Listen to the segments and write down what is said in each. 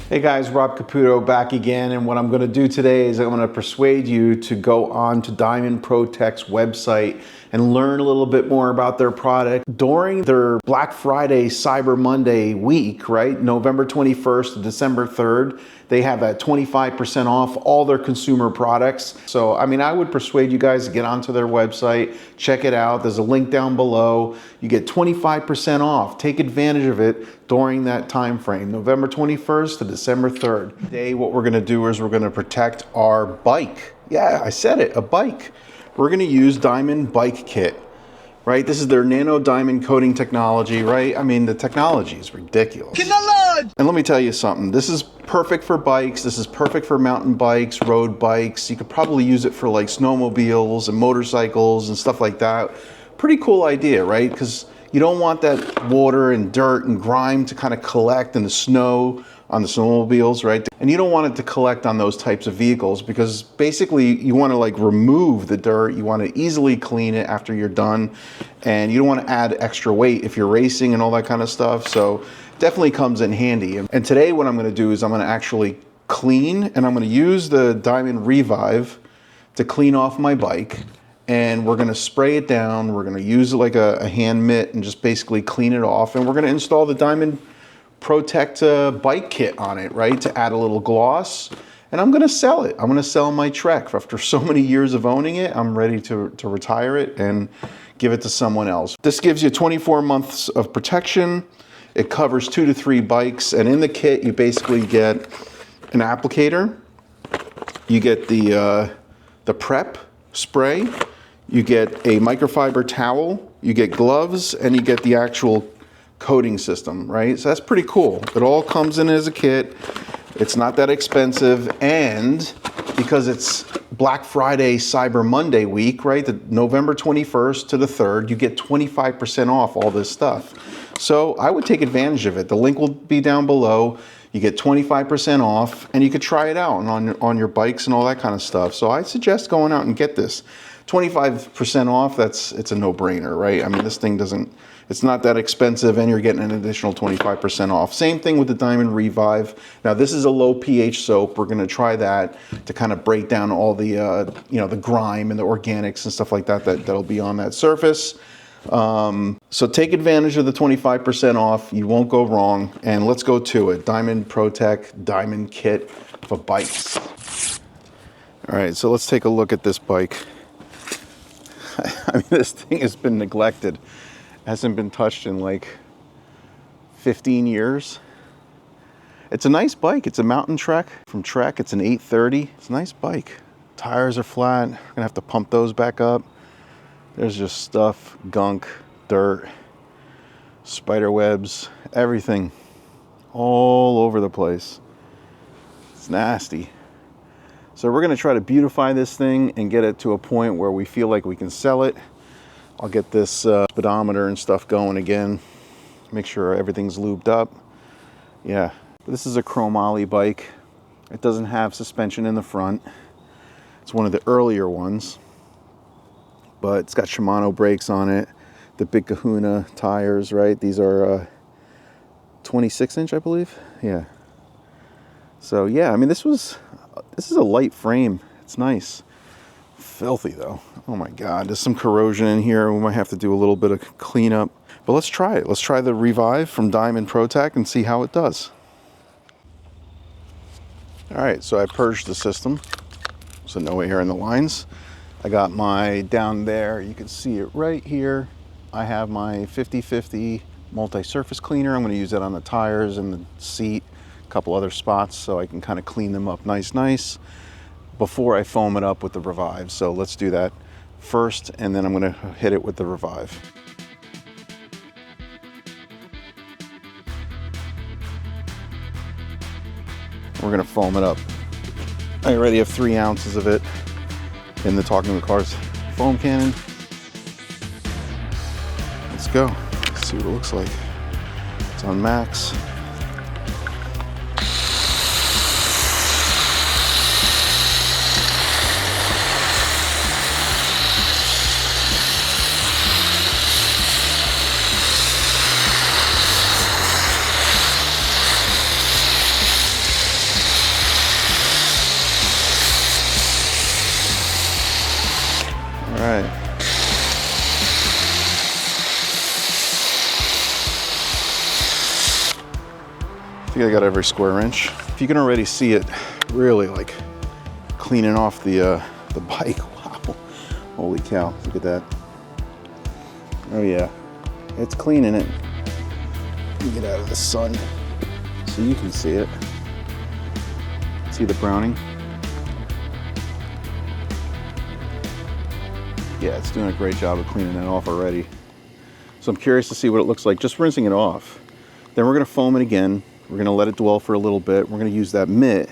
Hey guys, Rob Caputo back again, and what I'm going to do today is I'm going to persuade you to go on to Protech's website and learn a little bit more about their product. During their Black Friday Cyber Monday week, right, November 21st to December 3rd, they have at 25% off all their consumer products. So, I mean, I would persuade you guys to get onto their website, check it out. There's a link down below. You get 25% off. Take advantage of it during that time frame, November 21st to December 3rd. Today, what we're gonna do is we're gonna protect our bike. Yeah, I said it, a bike. We're gonna use Diamond Bike Kit, right? This is their nano diamond coating technology, right? I mean, the technology is ridiculous. And let me tell you something, this is perfect for bikes. This is perfect for mountain bikes, road bikes. You could probably use it for like snowmobiles and motorcycles and stuff like that. Pretty cool idea, right? Because you don't want that water and dirt and grime to kind of collect in the snow on the snowmobiles, right? And you don't want it to collect on those types of vehicles because basically you want to like remove the dirt. You want to easily clean it after you're done. And you don't want to add extra weight if you're racing and all that kind of stuff. So definitely comes in handy. And today what I'm going to do is I'm going to actually clean, and I'm going to use the Diamond Revive to clean off my bike. And we're going to spray it down. We're going to use like a hand mitt and just basically clean it off. And we're going to install the Diamond Protech bike kit on it, right? To add a little gloss. And I'm going to sell it. I'm going to sell my Trek. After so many years of owning it, I'm ready to retire it and give it to someone else. This gives you 24 months of protection. It covers 2 to 3 bikes. And in the kit, you basically get an applicator. You get the prep spray. You get a microfiber towel, you get gloves, and you get the actual coating system, right? So that's pretty cool. It all comes in as a kit. It's not that expensive, and because it's Black Friday Cyber Monday week, right? The November 21st to the 3rd, you get 25% off all this stuff. So I would take advantage of it. The link will be down below. You get 25% off, and you could try it out on your bikes and all that kind of stuff. So I suggest going out and get this. 25% off, it's a no-brainer, right? I mean, this thing it's not that expensive, and you're getting an additional 25% off. Same thing with the Diamond Revive. Now, this is a low pH soap. We're gonna try that to kind of break down all the, the grime and the organics and stuff like that that'll be on that surface. So take advantage of the 25% off. You won't go wrong. And let's go to it. Diamond Protech Diamond Kit for bikes. All right, so let's take a look at this bike. I mean, this thing has been neglected. Hasn't been touched in like 15 years. It's a nice bike. It's a mountain Trek from Trek. It's an 830. It's a nice bike. Tires are flat. I'm gonna have to pump those back up. There's just stuff, gunk, dirt, spider webs, everything all over the place. It's nasty. So we're gonna try to beautify this thing and get it to a point where we feel like we can sell it. I'll get this speedometer and stuff going again. Make sure everything's lubed up. Yeah, this is a chromoly bike. It doesn't have suspension in the front. It's one of the earlier ones, but it's got Shimano brakes on it. The big Kahuna tires, right? These are 26-inch, I believe. Yeah. So yeah, I mean, this is a light frame. It's nice. Filthy though. Oh my God, there's some corrosion in here. We might have to do a little bit of cleanup, but let's try it. Let's try the Revive from Diamond Protech and see how it does. All right, so I purged the system, so no air in the lines. I got my down there, you can see it right here. I have my 50/50 multi-surface cleaner. I'm going to use that on the tires and the seat, a couple other spots, so I can kind of clean them up nice before I foam it up with the Revive. So let's do that first, and then I'm going to hit it with the Revive. We're going to foam it up. I already have 3 ounces of it in the Talking to Cars foam cannon. Let's go. Let's see what it looks like. It's on max. right. I think I got every square inch. If you can already see it really like cleaning off the bike. Wow. Holy cow, look at that. Oh yeah, it's cleaning it. Let me get out of the sun so you can see it. See the browning? Yeah, it's doing a great job of cleaning it off already. So I'm curious to see what it looks like, just rinsing it off. Then we're gonna foam it again. We're gonna let it dwell for a little bit. We're gonna use that mitt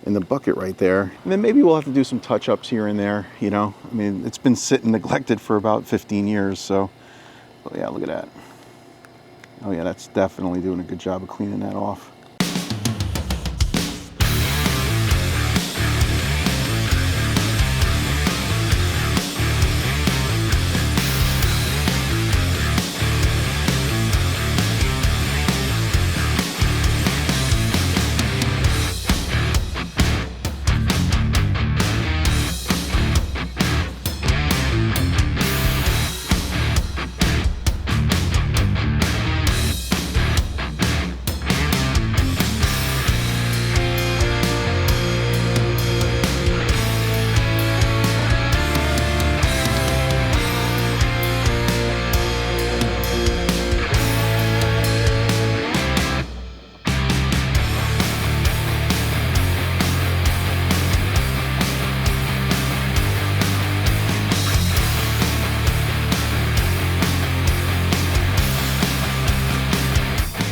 in the bucket right there. And then maybe we'll have to do some touch-ups here and there, you know? I mean, it's been sitting neglected for about 15 years, so. Oh yeah, look at that. Oh yeah, that's definitely doing a good job of cleaning that off.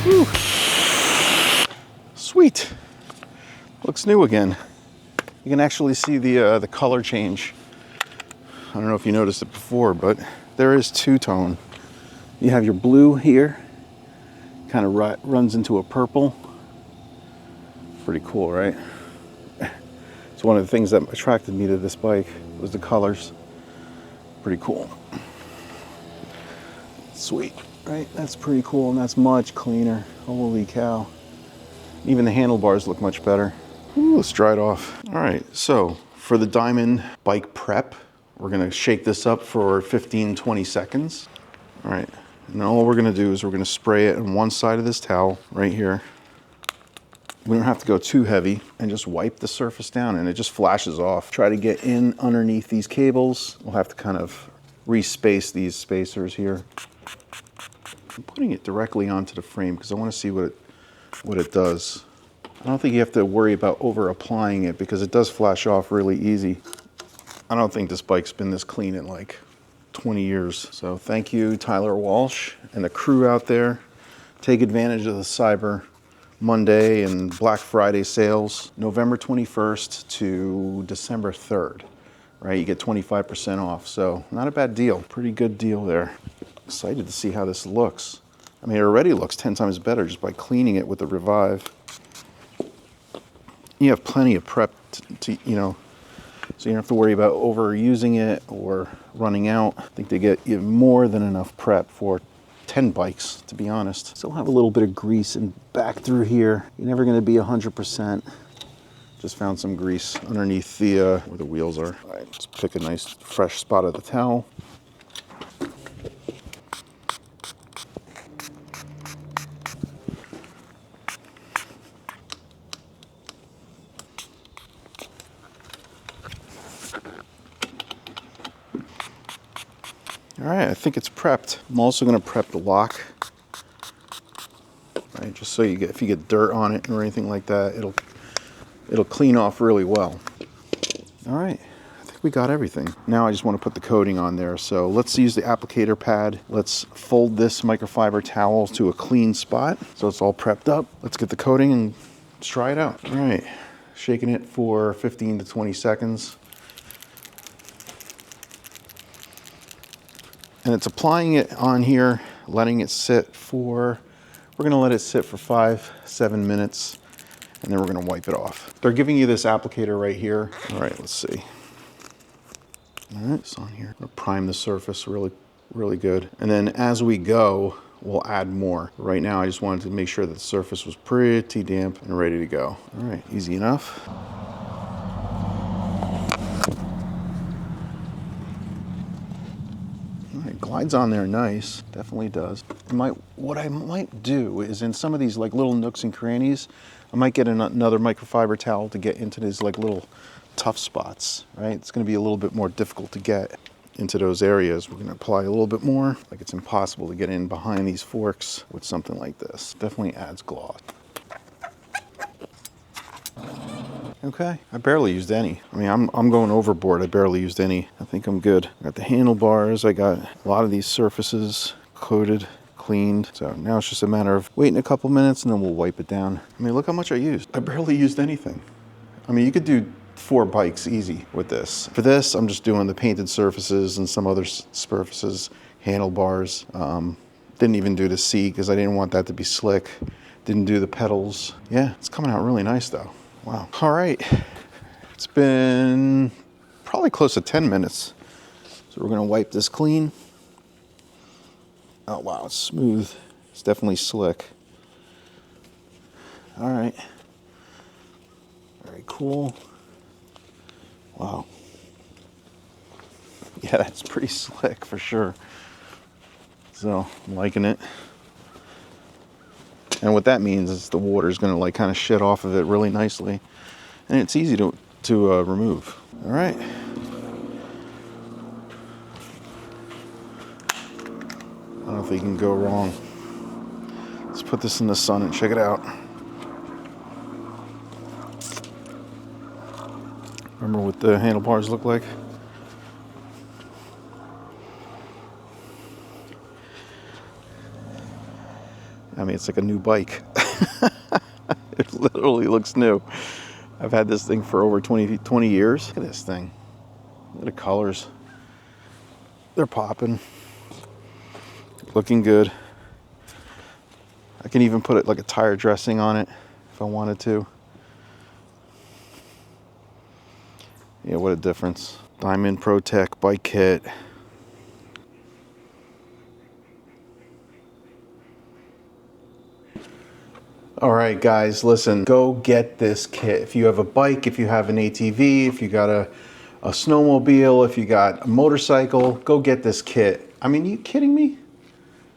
Whew. Sweet. Looks new again. You can actually see the color change. I don't know if you noticed it before, but there is two-tone. You have your blue here, kind of runs into a purple. Pretty cool, right? It's one of the things that attracted me to this bike was the colors. Pretty cool. Sweet, right? That's pretty cool, and that's much cleaner. Holy cow. Even the handlebars look much better. Ooh, let's dry it off. All right, so for the Diamond bike prep, we're gonna shake this up for 15, 20 seconds. All right, and then all we're gonna do is we're gonna spray it on one side of this towel right here. We don't have to go too heavy, and just wipe the surface down, and it just flashes off. Try to get in underneath these cables. We'll have to kind of respace these spacers here. I'm putting it directly onto the frame because I want to see what it does. I don't think you have to worry about over applying it because it does flash off really easy. I don't think this bike's been this clean in like 20 years. So thank you, Tyler Walsh and the crew out there. Take advantage of the Cyber Monday and Black Friday sales, November 21st to December 3rd, right? You get 25% off. So not a bad deal. Pretty good deal there. Excited to see how this looks. I mean, it already looks 10 times better just by cleaning it with the Revive. You have plenty of prep to you know, so you don't have to worry about overusing it or running out. I think they get you more than enough prep for 10 bikes, to be honest. Still have a little bit of grease and back through here. You're never gonna be 100%. Just found some grease underneath the where the wheels are. All right, let's pick a nice fresh spot of the towel. All right, I think it's prepped. I'm also gonna prep the lock. Right, just so if you get dirt on it or anything like that, it'll clean off really well. All right, I think we got everything. Now I just want to put the coating on there. So let's use the applicator pad. Let's fold this microfiber towel to a clean spot so it's all prepped up. Let's get the coating and let's try it out. All right, shaking it for 15 to 20 seconds. And it's applying it on here, letting it sit for, we're gonna let it sit for 5-7 minutes, and then we're gonna wipe it off. They're giving you this applicator right here. All right, let's see. All right, it's on here. I'm gonna prime the surface really, really good. And then as we go, we'll add more. Right now, I just wanted to make sure that the surface was pretty damp and ready to go. All right, easy enough. Slides on there nice, definitely does. What I might do is in some of these like little nooks and crannies, I might get another microfiber towel to get into these like little tough spots, right? It's gonna be a little bit more difficult to get into those areas. We're gonna apply a little bit more. Like it's impossible to get in behind these forks with something like this. Definitely adds gloss. Okay, I barely used any. I mean, I'm going overboard. I barely used any. I think I'm good. I got the handlebars. I got a lot of these surfaces coated, cleaned. So now it's just a matter of waiting a couple minutes and then we'll wipe it down. I mean, look how much I used. I barely used anything. I mean, you could do 4 bikes easy with this. For this, I'm just doing the painted surfaces and some other surfaces, handlebars. Didn't even do the seat because I didn't want that to be slick. Didn't do the pedals. Yeah, it's coming out really nice though. Wow. All right, it's been probably close to 10 minutes. So we're gonna wipe this clean. Oh wow, it's smooth. It's definitely slick. All right, very cool. Wow. Yeah, that's pretty slick for sure. So I'm liking it. And what that means is the water is going to like kind of shed off of it really nicely, and it's easy to remove. All right. I don't think you can go wrong. Let's put this in the sun and check it out. Remember what the handlebars look like? I mean, it's like a new bike. It literally looks new. I've had this thing for over 20 years. Look at this thing. Look at the colors. They're popping. Looking good. I can even put it like a tire dressing on it if I wanted to. Yeah, what a difference. Diamond Protech bike kit. All right, guys, listen, go get this kit. If you have a bike, if you have an ATV, if you got a snowmobile, if you got a motorcycle, go get this kit. I mean, are you kidding me?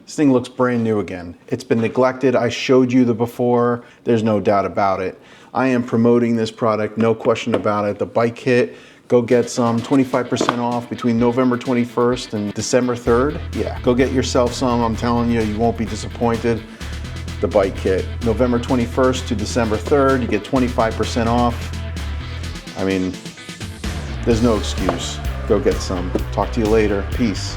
This thing looks brand new again. It's been neglected. I showed you the before. There's no doubt about it. I am promoting this product, no question about it. The bike kit, go get some, 25% off between November 21st and December 3rd. Yeah, go get yourself some. I'm telling you, you won't be disappointed. The bike kit, November 21st to December 3rd, you get 25% off. I mean, there's no excuse. Go get some. Talk to you later. Peace.